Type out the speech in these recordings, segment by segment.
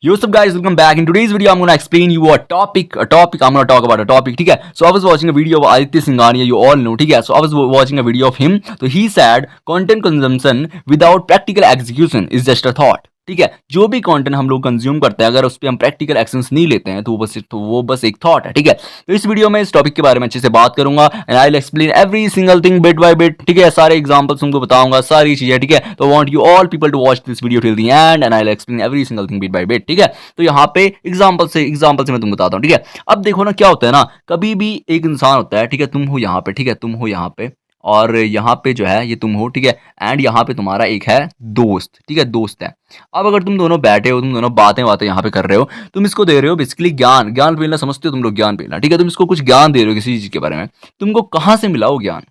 Yo, what's up guys, welcome back. In today's video I'm going to explain you a topic I'm going to talk about a topic, ठीक है. So I was watching a video of Aditya Singhania, you all know, ठीक है. So I was watching a video of him, so he said content consumption without practical execution is just a thought. ठीक है, जो भी content हम लोग consume करते हैं अगर उस पर हम प्रैक्टिकल एक्शंस नहीं लेते हैं तो वो बस एक थॉट है. ठीक है, तो इस वीडियो में इस टॉपिक के बारे में अच्छे से बात करूंगा and I will explain every single thing bit by bit. ठीक है, सारे एग्जांपल्स तुमको बताऊंगा, सारी चीजें. ठीक है, तो want you all people to watch this video till the end and I will explain every single thing bit by bit. ठीक है, तो यहाँ पे एग्जांपल से मैं तुमको बताता हूँ. ठीक है, अब देखो ना क्या होता है ना, कभी भी एक इंसान होता है, ठीक है, तुम हो यहाँ पे, ठीक है, तुम हो यहाँ पे और यहाँ पे जो है ये तुम हो, ठीक है, एंड यहाँ पे तुम्हारा एक है दोस्त. ठीक है, दोस्त है. अब अगर तुम दोनों बैठे हो, तुम दोनों बातें यहाँ पे कर रहे हो, तुम इसको दे रहे हो बेसिकली ज्ञान मिलना, समझते हो तुम लोग ज्ञान मिलना. ठीक है, तुम इसको कुछ ज्ञान दे रहे हो किसी चीज के बारे में, तुमको कहाँ से मिला वो ज्ञान?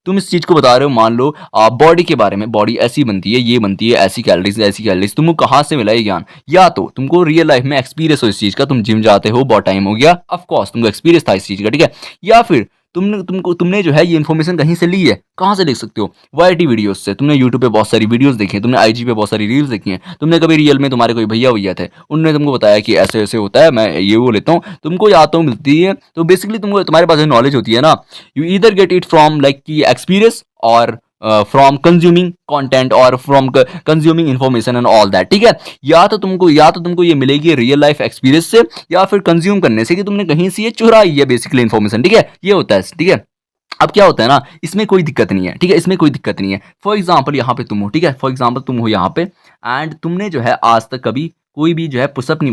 तुम इस चीज को बता रहे हो, मान लो बॉडी के बारे में, बॉडी ऐसी बनती है, ये बनती है, ऐसी कैलोरीज, तुमको कहाँ से मिला ये ज्ञान? या तो तुमको रियल लाइफ में एक्सपीरियंस हो इस चीज का, तुम जिम जाते हो, बहुत टाइम हो गया, ऑफ कोर्स तुमको एक्सपीरियंस था इस चीज का. ठीक है, या फिर तुमने जो है ये इन्फॉर्मेशन कहीं से ली है. कहाँ से देख सकते हो? वाईटी वीडियोस से. तुमने यूट्यूब पे बहुत सारी वीडियोस देखी हैं, तुमने आईजी पे बहुत सारी रील्स देखी हैं, तुमने कभी रियल में तुम्हारे कोई भैया थे, उन्होंने तुमको बताया कि ऐसे ऐसे होता है, मैं ये वो लेता हूँ, तुमको या तो मिलती है. तो बेसिकली तुमको, तुम्हारे पास नॉलेज होती है ना, you either get it from like की एक्सपीरियंस और फ्रॉम कंज्यूमिंग कंटेंट और from consuming information and all that. ठीक है, या तो तुमको ये मिलेगी रियल लाइफ एक्सपीरियंस से या फिर कंज्यूम करने से कि तुमने कहीं से ये चुराई है बेसिकली इन्फॉर्मेशन. ठीक है, ये होता है. ठीक है, अब क्या होता है ना, इसमें कोई दिक्कत नहीं है. ठीक है, इसमें कोई दिक्कत नहीं है. फॉर एग्जाम्पल यहाँ पे तुम हो, ठीक है, फॉर एग्जाम्पल तुम हो यहाँ पे एंड तुमने जो है आज तक कभी कोई भी जो है पुशअप नहीं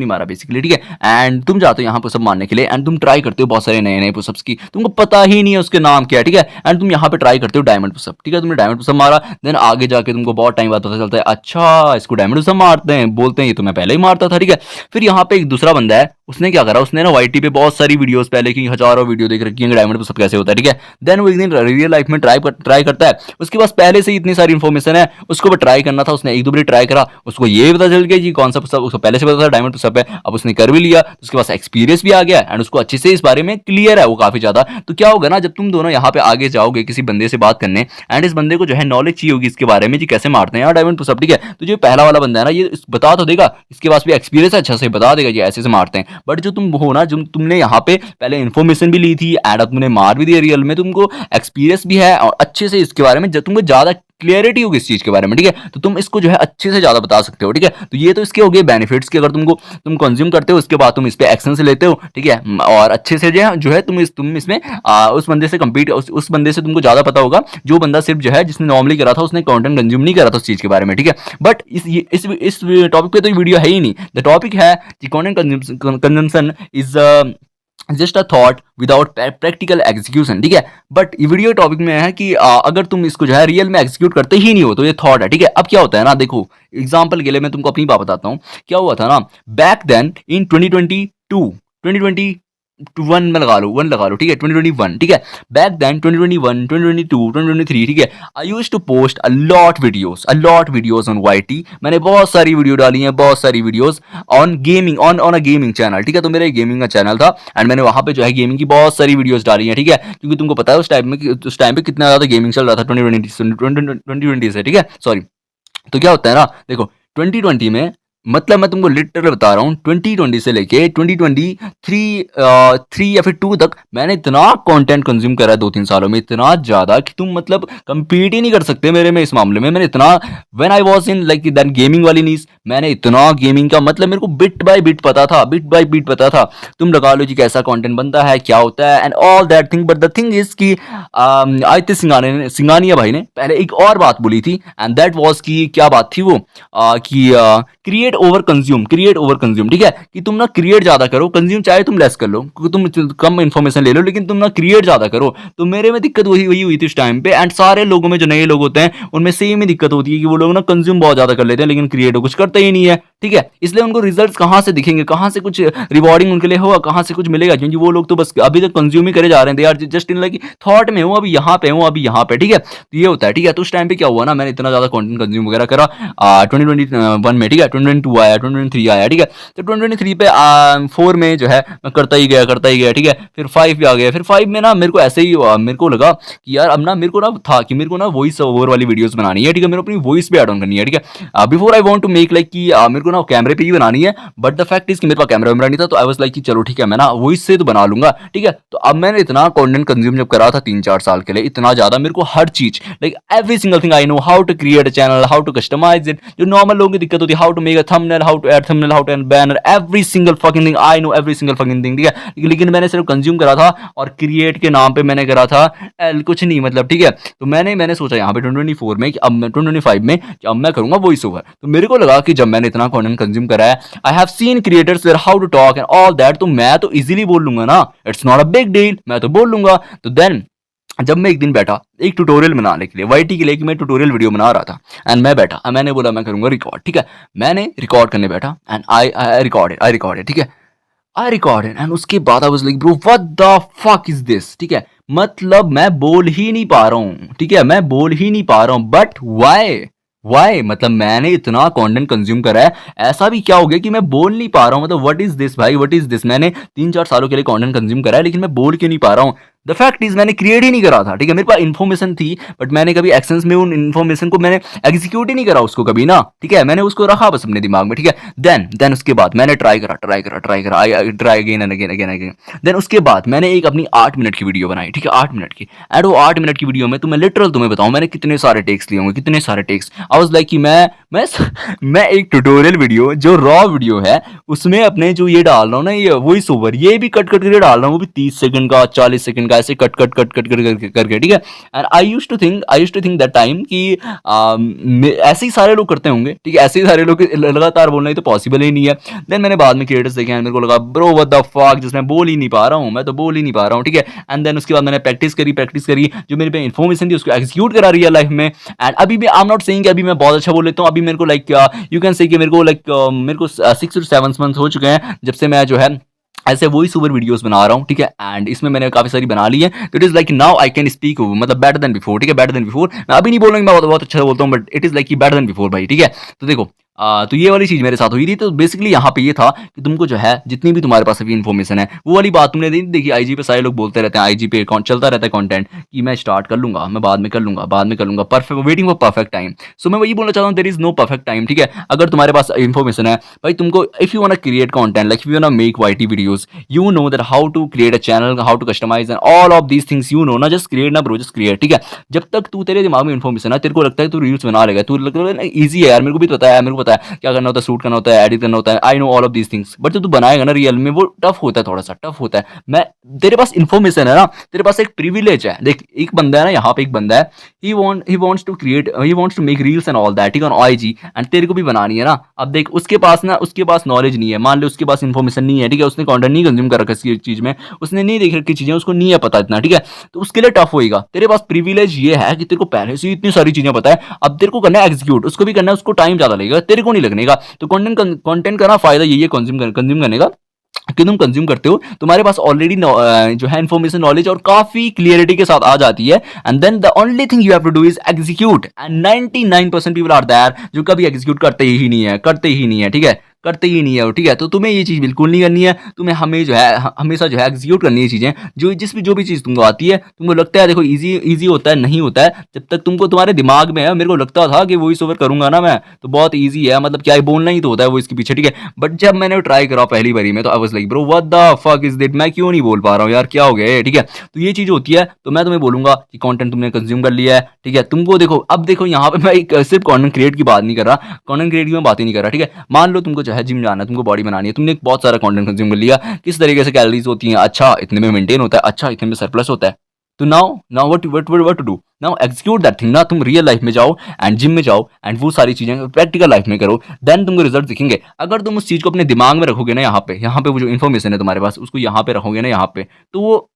मारा बेसिकली. ठीक है, एंड तुम जाते हो यहाँ पुशअप मारने के लिए एंड तुम ट्राई करते हो बहुत सारे नए नए पुशअप्स की, तुमको पता ही नहीं है उसके नाम क्या है. ठीक है, एंड तुम यहाँ पे ट्राई करते हो डायमंड पुशअप. ठीक है, तुमने डायमंड पुशअप मारा, देन आगे जाके तुमको बहुत टाइम बाद पता चलता है, अच्छा इसको डायमंड पुशअप मारते हैं, बोलते हैं ये तो मैं पहले ही मारता था. ठीक है, फिर यहाँ पे एक दूसरा बंदा है, उसने क्या करा, उसने ना वाईटी पे बहुत सारी वीडियोस पहले की हजारों वीडियो देख रखी है डायमंड पुशअप कैसे होता है. ठीक है, देन वो एक दिन रियल लाइफ में ट्राई करता है, उसके पास पहले से ही इतनी सारी इन्फॉर्मेशन है, उसको भी ट्राई करना था, उसने एक दो बार ट्राई करा, उसको ये पता चल गया कि कौन सा पुशअप, उसको पहले से पता था डायमंड पुशअप है, अब उसने कर भी लिया, उसके पास एक्सपीरियंस भी आ गया एंड उसको अच्छे से इस बारे में क्लियर है वो काफी ज्यादा. तो क्या होगा ना, जब तुम दोनों यहाँ पे आगे जाओगे किसी बंदे से बात करने एंड इस बंदे को जो है नॉलेज चाहिए होगी इसके बारे में कि कैसे मारते हैं डायमंड पुशअप. ठीक है, तो जो पहला वाला बंदा है ना, ये बता तो देगा, इसके पास भी एक्सपीरियंस है, अच्छा से बता देगा कि ऐसे से मारते हैं, बट जो तुम हो ना, जो तुमने यहाँ पे पहले इन्फॉर्मेशन भी ली थी एंड तुमने मार भी दिया रियल में, तुमको एक्सपीरियंस भी है और अच्छे से इसके बारे में तुमको ज्यादा क्लियरिटी होगी इस चीज के बारे में. ठीक है, तो तुम इसको जो है अच्छे से ज्यादा बता सकते हो. ठीक है, तो ये तो इसके हो गए बेनिफिट्स कि अगर तुम कंज्यूम करते हो उसके बाद तुम इस पे एक्शन से लेते हो. ठीक है, और अच्छे से जो है तुम इसमें उस बंदे से कम्पीट, उस बंदे से तुमको ज्यादा पता होगा जो बंदा सिर्फ जो है जिसने नॉर्मली करा था, उसने कंटेंट कंज्यूम नहीं करा था उस चीज के बारे में. ठीक है, बट इस टॉपिक पे तो वीडियो है ही नहीं. द टॉपिक है कि content consumption is just a thought without practical execution. ठीक है, बट ये वीडियो टॉपिक में है कि अगर तुम इसको जो है रियल में एग्जीक्यूट करते ही नहीं हो तो ये थॉट है. ठीक है, अब क्या होता है ना, देखो एग्जांपल के लिए मैं तुमको अपनी बात बताता हूँ. क्या हुआ था ना, बैक देन इन 2021 में लगा लो. ठीक है, 2021. ठीक है, बैक देन 2021, 2022, 2023. ठीक है, I use to post a lot videos on YT. मैंने बहुत सारी वीडियो डाली हैं, बहुत सारी videos on gaming, on a gaming channel. ठीक है, तो मेरा एक गेमिंग का चैनल था एंड मैंने वहां पे जो है गेमिंग की बहुत सारी वीडियोस डाली हैं. ठीक है, क्योंकि तुमको पता है उस टाइम पे कितना ज्यादा गेमिंग चल रहा था 2020 से. ठीक है, सॉरी. तो क्या होता है ना, देखो 2020 में, मतलब मैं तुमको लिटरली बता रहा हूँ, 2020 से लेके 2023 या फिर 2 तक मैंने इतना कंटेंट कंज्यूम करा है 2-3 सालों में, इतना ज्यादा कि तुम मतलब कंपीट ही नहीं कर सकते मेरे में इस मामले में. मैंने इतना, when I was in like that gaming वाली नीज, मैंने इतना गेमिंग का मतलब मेरे को बिट बाय बिट पता था. तुम लगा लो जी कैसा कंटेंट बनता है, क्या होता है and all that thing. But the thing is कि आदित्य सिंघानिया भाई ने पहले एक और बात बोली थी एंड दैट वाज कि क्या बात थी वो, कि क्रिएट ओवर कंज्यूम. ठीक है, कि तुम ना क्रिएट ज्यादा करो, कंज्यूम चाहे तुम लेस कर लो, क्योंकि तुम कम इन्फॉर्मेशन ले लो, लेकिन तुम ना क्रिएट ज्यादा करो. तो मेरे में दिक्कत वही हुई थी उस टाइम पे एंड सारे लोगों में, जो नए लोग होते हैं उनमें सेम ही दिक्कत होती है कि वो लोग ना कंज्यूम बहुत ज्यादा कर लेते हैं लेकिन क्रिएट कुछ करते ही नहीं है. ठीक है, इसलिए उनको रिजल्ट कहाँ से दिखेंगे, कहाँ से कुछ रिवॉर्डिंग उनके लिए होगा, कहाँ से कुछ मिलेगा, क्योंकि वो लोग तो बस अभी तक कंज्यूम ही करे जा रहे हैं. यार जस्ट इन लाइक थॉट में हूँ, अभी यहाँ पे. ठीक है, तो ये होता है. ठीक है, तो उस टाइम पे क्या हुआ ना, मैंने इतना ज्यादा कंटेंट कंज्यूम वगैरह करा 2021 में. ठीक है, 2022 आया, 2023 आया. ठीक है, तो 2023 पे 4 में जो है मैं करता ही गया. ठीक है, फिर 5 भी आ गया. फिर 5 में ना मेरे को ऐसे ही मेरे को लगा कि यार अब ना मेरे को ना था कि मेरे को ना वॉइस ओवर वाली वीडियोस बनानी है. ठीक है, मेरे को अपनी वॉइस भी ऐड ऑन करनी है. ठीक है, before I want to make like कि मेरे को ना कैमरे पे ही बनानी है, बट द फैक्ट इज कि मेरे पास कैमरा वैमरा नहीं था, तो आई वाज लाइक कि चलो ठीक है मैं ना वॉइस से तो बना लूंगा, ठीक है। तो अब मैंने इतना कंटेंट कंज्यूम जब करा था 3-4 साल के लिए, इतना ज्यादा मेरे को हर चीज like every single thing I know, how to create a channel, how to customize it, जो नॉर्मल लोगों की दिक्कत होती है, how to make a thumbnail, how to add thumbnail, how to add banner, every single fucking thing I know, every single fucking thing, ठीक है। लेकिन मैंने सिर्फ कंज्यूम करा था और क्रिएट के नाम पे मैंने करा था कुछ नहीं, मतलब ठीक है। तो मैंने सोचा यहाँ पे 2024 में कि अब मैं 2025 में कि अब मैं करूंगा वॉइस ओवर। तो मेरे को लगा कि जब मैंने इतना कंटेंट कंज्यूम करा है, I have seen creators where how to talk and all that, तो मैं तो इजीली बोल लूंगा ना, it's not a big deal, मैं तो बोल लूंगा। तो देन जब मैं एक दिन बैठा एक ट्यूटोरियल बनाने के लिए, वाईटी के लिए, कि मैं ट्यूटोरियल वीडियो बना रहा था, एंड मैं बैठा, मैंने बोला मैं करूंगा रिकॉर्ड, ठीक है। मैंने रिकॉर्ड करने बैठा एंड आई रिकॉर्डेड, ठीक है। आई रिकॉर्डेड एंड उसके बाद आई was like bro what the fuck is this, ठीक है। मतलब मैं बोल ही नहीं पा रहा हूँ, ठीक है, मैं बोल ही नहीं पा रहा हूँ, बट वाई मतलब मैंने इतना कंटेंट कंज्यूम करा है, ऐसा भी क्या हो गया कि मैं बोल नहीं पा रहा हूँ। मतलब व्हाट इज दिस भाई, व्हाट इज दिस, मैंने 3-4 सालों के लिए कंटेंट कंज्यूम करा है, लेकिन मैं बोल क्यों नहीं पा रहा हूँ। द फैक्ट इज मैंने क्रिएट ही नहीं करा था, ठीक है। मेरे पास इन्फॉर्मेशन थी, बट मैंने कभी एक्शंस में उन इन्फॉर्मेशन को मैंने एग्जीक्यूट ही नहीं करा उसको कभी ना, ठीक है। मैंने उसको रखा बस अपने दिमाग में, ठीक है। देन उसके बाद मैंने ट्राई करा I try again and again. Then उसके बाद मैंने एक अपनी 8 मिनट की वीडियो बनाई, ठीक है, 8 मिनट की। एंड वो 8 मिनट की वीडियो में तो मैं लिटरल तुम्हें बताऊं मैंने कितने सारे टेक्स लिए होंगे, कितने सारे टेक्स। आई वाज लाइक कि मैं मैं एक ट्यूटोरियल वीडियो जो रॉ वीडियो है उसमें अपने जो ये डाल रहा हूँ ना, ये वॉइस ओवर, ये भी कट करके डाल रहा हूँ, वो भी 30 सेकंड का, 40 सेकंड का, ऐसे कट करके, ठीक है। And I used to think that time कि ऐसे ही सारे लोग करते होंगे, ठीक है, ऐसे ही सारे लोग लगातार बोलना ही तो पॉसिबल ही नहीं है। देन मैंने बाद में क्रिएटर्स देखे एंड मेरे को लगा ब्रो व्हाट द फक, जिसमें बोल ही नहीं पा रहा हूँ, मैं तो बोल ही नहीं पा रहा हूँ, ठीक है। एंड देन उसके बाद मैंने प्रैक्टिस करी, जो मेरे पे इन्फॉर्मेशन थी उसको एग्जीक्यूट करा रियल लाइफ में। एंड अभी भी आई एम नॉट सेइंग कि अभी मैं बहुत अच्छा बोल लेता हूँ, अभी मेरे को लाइक यू कैन से कि मेरे को 6 to 7 months हो चुके हैं जब से मैं जो है ऐसे वॉइस ओवर वीडियोस बना रहा हूँ, ठीक है। एंड इसमें मैंने काफी सारी बना ली है, तो it is like now I can speak मतलब बेटर देन बिफोर, ठीक है, बेटर देन बिफोर। मैं अभी नहीं बोल रहा कि मैं बहुत अच्छा बोलता हूँ, but it is like better than before भाई, ठीक है। तो देखो तो ये वाली चीज मेरे साथ हुई थी। तो बेसिकली यहाँ पे ये था कि तुमको जो है जितनी भी तुम्हारे पास अभी इन्फॉर्मेशन है, वो वाली बात तुमने देखी आईजी पे सारे लोग बोलते रहते हैं, आईजी पे चलता रहता है कंटेंट कि मैं स्टार्ट कर लूंगा, मैं बाद में कर लूंगा, perfect waiting for perfect time. So मैं वही बोलना चाहता हूँ, there is no perfect time, ठीक है। अगर तुम्हारे पास इन्फॉर्मेशन है भाई, तुमको if you want to create content, like if you want to make YT videos, you know that how to create a channel, how to customise and all of these things, you know ना, just create ना bro, just create, ठीक है। जब तक तू तेरे दिमाग में इन्फॉर्मेशन है, तेरे को लगता है तू रील्स बना लेगा, तू लगता है ईजी है यार, मेरे को भी तो पता है, मेरे को पता है क्या करना होता है, शूट करना होता है, एडिट करना होता है, I know all of these things. But जब तू बनाएगा ना रियल में, वो टफ होता है, थोड़ा सा टफ होता है। मैं तेरे पास इन्फॉर्मेशन है ना, तेरे पास एक प्रिविलेज है। देख एक बंदा है ना, यहाँ पे एक बंदा है, he wants to create, he wants to make reels and all that, ठीक है, ऑन आईजी, एंड तेरे को भी बनानी है ना। अब देख उसके पास नॉलेज नहीं है, मान ले उसके पास इन्फॉर्मेशन नहीं है, ठीक है, उसने कंटेंट नहीं कंज्यूम कर रखा किसी चीज में, उसने नहीं देख रखी चीजें, उसको नहीं है पता इतना, ठीक है। तो उसके लिए टफ होएगा। तेरे पास प्रिविलेज ये है कि तेरे को पहले से इतनी सारी चीजें पता है, अब तेरे को करना है एग्जीक्यूट, उसको भी करना है, उसको टाइम ज्यादा लगेगा, तेरे को नहीं लगने का। तो कंटेंट का ना फायदा यही है कंज्यूम करने का, कि तुम कंज्यूम करते हो, तुम्हारे पास ऑलरेडी जो है इन्फॉर्मेशन, नॉलेज और काफी क्लियरिटी के साथ आ जाती है। And then the only thing you have to do is execute, and 99% people are there जो कभी एग्जीक्यूट करते ही नहीं है, ठीक है, करते ही नहीं है वो, ठीक है। तो तुम्हें ये चीज बिल्कुल नहीं करनी है, तुम्हें हमें जो है हमेशा जो है एग्जीक्यूट करनी है चीजें, जो भी चीज तुमको आती है, तुमको लगता है देखो इजी होता है, नहीं होता है जब तक तुमको तुम्हारे दिमाग में है। मेरे को लगता था कि वॉइस ओवर करूंगा ना मैं तो बहुत ईजी है, मतलब क्या है, बोलना ही तो होता है वो इसके पीछे, ठीक है। बट जब मैंने ट्राई करा पहली बारी में, तो I was like bro what the fuck is this, मैं क्यों नहीं बोल पा रहा हूँ यार, क्या हो गया है, ठीक है। तो ये चीज होती है। तो मैं तुम्हें बोलूंगा कि कंटेंट तुमने कंज्यूम कर लिया है, ठीक है, तुमको देखो, अब देखो यहाँ पे मैं सिर्फ कंटेंट क्रिएट की बात नहीं कर रहा, कंटेंट क्रिएट की मैं बात ही नहीं कर रहा, ठीक है। मान लो तुमको जो है जिम जाना है, तुमको बॉडी बनानी है, तुमने बहुत सारा कंटेंट कंज्यूम कर लिया, किस तरीके से कैलोरीज होती हैं, अच्छा इतने में मेंटेन होता है, अच्छा इतने में सरप्लस होता है। तो now what to do, now execute that thing ना, तुम रियल लाइफ में जाओ एंड जिम में जाओ एंड वो सारी चीजें प्रैक्टिकल लाइफ में करो, देन तुमको रिजल्ट दिखेंगे। अगर तुम उस चीज को अपने दिमाग में रखोगे ना, यहाँ पे वो जो इन्फॉर्मेशन है तुम्हारे पास, उसको यहाँ पे रखोगे ना, यहाँ पे, तो वो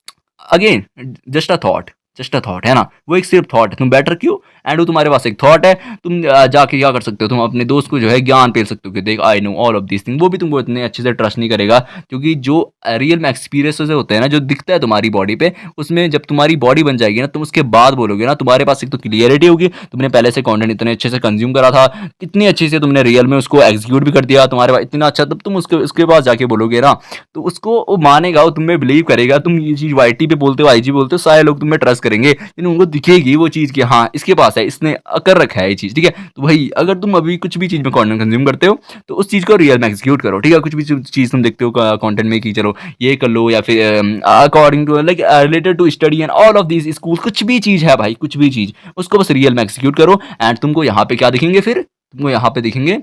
अगेन जस्ट अ थॉट है ना, वो एक सिर्फ थॉट है, तुम बेटर क्यों, एंड वो तुम्हारे पास एक थॉट है। तुम जाके क्या कर सकते हो, तुम अपने दोस्त को जो है ज्ञान पेल सकते हो कि देख I know all of this thing, वो भी तुमको इतने अच्छे से ट्रस्ट नहीं करेगा, क्योंकि जो रियल में एक्सपीरियंसेस होते हैं ना, जो दिखता है तुम्हारी बॉडी पे, उसमें जब तुम्हारी बॉडी बन जाएगी ना, तुम उसके बाद बोलोगे ना, तुम्हारे पास एक तो क्लियरिटी होगी, तुमने पहले से कंटेंट इतने अच्छे से कंज्यूम करा था, कितनी अच्छे से तुमने रियल में उसको एग्जीक्यूट भी कर दिया, तुम्हारे पास इतना अच्छा, तब तुम उसके पास जाके बोलोगे ना, तो उसको वो मानेगा, वो तुम्हें बिलीव करेगा। तुम ये चीज वाईटी पे बोलते हो, आईजी बोलते हो, सारे लोग तुम्हें ट्रस्ट करेंगे, लेकिन उनको दिखेगी वो चीज कि हाँ इसके पास पास है, इसने कर रखा है ये चीज़, ठीक है। तो भाई अगर तुम अभी कुछ भी चीज़ में कंटेंट कंज्यूम करते हो तो उस चीज़ को रियल में एग्जीक्यूट करो, ठीक है। कुछ भी चीज़ तुम देखते हो कंटेंट में कि चलो ये कर लो, या फिर according to like related to study and all of this school, कुछ भी चीज़ है भाई, कुछ भी चीज़, उसको बस रियल में एग्जीक्यूट करो एंड तुमको यहाँ पे क्या दिखेंगे, फिर तुमको यहाँ पे दिखेंगे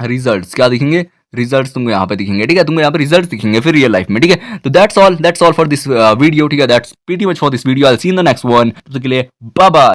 रिजल्ट्स। क्या दिखेंगे? रिजल्ट्स तुमको यहाँ पे दिखेंगे, ठीक है। तुमको यहाँ पे रिजल्ट्स दिखेंगे फिर रियल लाइफ में, ठीक है। तो that's all for this video, ठीक है। That's pretty much for this video. I will see in the next one. तब तक के लिए बाय बाय।